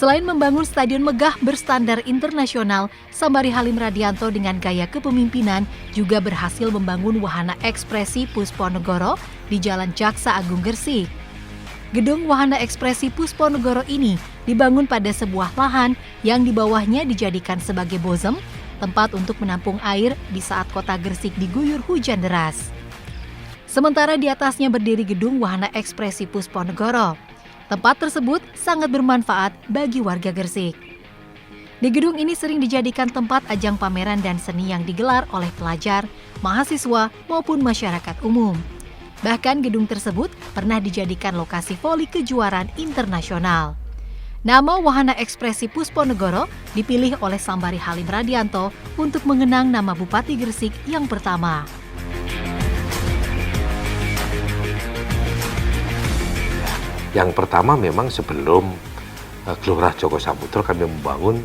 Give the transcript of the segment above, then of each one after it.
Selain membangun stadion megah berstandar internasional, Sambari Halim Radianto dengan gaya kepemimpinan juga berhasil membangun wahana ekspresi Pusponegoro di Jalan Jaksa Agung Gresik. Gedung Wahana Ekspresi Pusponegoro ini dibangun pada sebuah lahan yang di bawahnya dijadikan sebagai bozem, tempat untuk menampung air di saat kota Gresik diguyur hujan deras. Sementara di atasnya berdiri gedung Wahana Ekspresi Pusponegoro. Tempat tersebut sangat bermanfaat bagi warga Gresik. Di gedung ini sering dijadikan tempat ajang pameran dan seni yang digelar oleh pelajar, mahasiswa, maupun masyarakat umum. Bahkan gedung tersebut pernah dijadikan lokasi voli kejuaraan internasional. Nama Wahana Ekspresi Pusponegoro dipilih oleh Sambari Halim Radianto untuk mengenang nama Bupati Gresik yang pertama. Yang pertama memang sebelum Gelora Joko Samudro kami membangun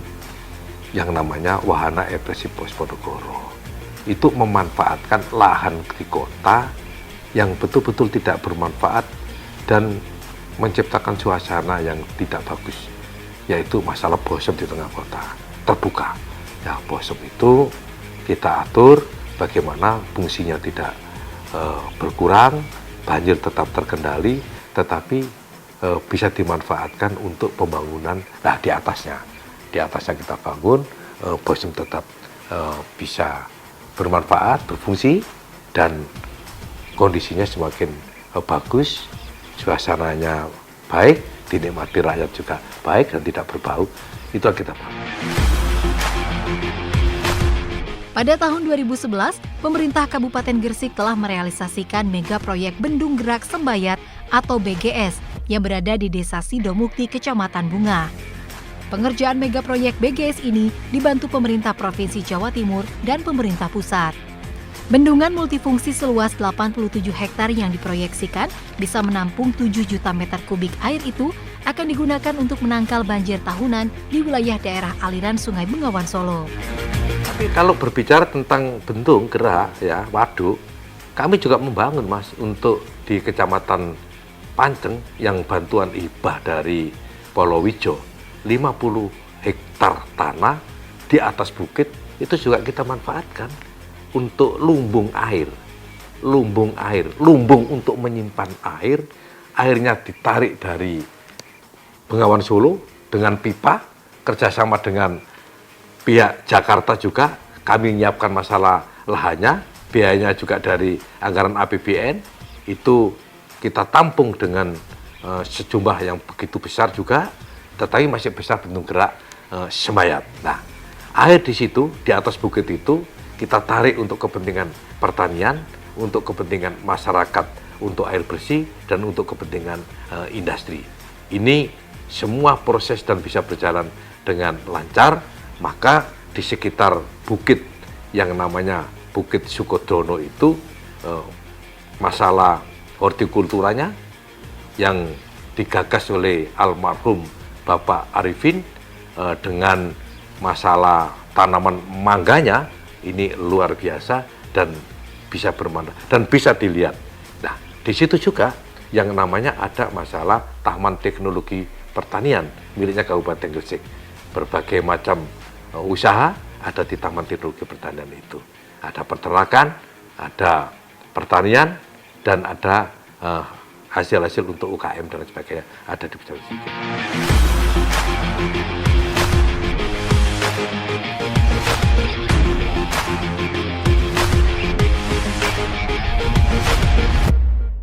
yang namanya Wahana Ekspresi Pusponegoro. Itu memanfaatkan lahan di kota yang betul-betul tidak bermanfaat dan menciptakan suasana yang tidak bagus, yaitu masalah bozem di tengah kota, terbuka. Ya, bozem itu kita atur bagaimana fungsinya tidak berkurang, banjir tetap terkendali, tetapi bisa dimanfaatkan untuk pembangunan. Nah, di atasnya kita bangun, bozem tetap bisa bermanfaat, berfungsi, dan kondisinya semakin bagus, suasananya baik, dinikmati rakyat juga baik dan tidak berbau. Itu yang kita bangun. Pada tahun 2011, pemerintah Kabupaten Gresik telah merealisasikan mega proyek Bendung Gerak Sembayat atau BGS yang berada di Desa Sidomukti, Kecamatan Bunga. Pengerjaan mega proyek BGS ini dibantu pemerintah Provinsi Jawa Timur dan pemerintah pusat. Bendungan multifungsi seluas 87 hektar yang diproyeksikan bisa menampung 7 juta meter kubik air itu akan digunakan untuk menangkal banjir tahunan di wilayah daerah aliran Sungai Bengawan Solo. Tapi kalau berbicara tentang bendung gerak, ya, waduk, kami juga membangun, Mas, untuk di Kecamatan Panceng yang bantuan hibah dari Polowijo, 50 hektar tanah di atas bukit itu juga kita manfaatkan untuk lumbung untuk menyimpan air. Airnya ditarik dari Bengawan Solo dengan pipa, kerjasama dengan pihak Jakarta juga. Kami menyiapkan masalah lahannya, biayanya juga dari anggaran APBN, itu kita tampung dengan sejumlah yang begitu besar juga, tetapi masih besar Bendung Gerak Sembayat. Nah, air di situ, di atas bukit itu, kita tarik untuk kepentingan pertanian, untuk kepentingan masyarakat, untuk air bersih, dan untuk kepentingan industri. Ini semua proses dan bisa berjalan dengan lancar, maka di sekitar bukit yang namanya Bukit Sukodono itu masalah hortikulturanya yang digagas oleh almarhum Bapak Arifin dengan masalah tanaman mangganya ini luar biasa dan bisa bermanfaat dan bisa dilihat. Nah, di situ juga yang namanya ada masalah Taman Teknologi Pertanian miliknya Kabupaten Gresik. Berbagai macam usaha ada di Taman Teknologi Pertanian itu. Ada peternakan, ada pertanian, dan ada hasil-hasil untuk UKM dan sebagainya ada di Gresik.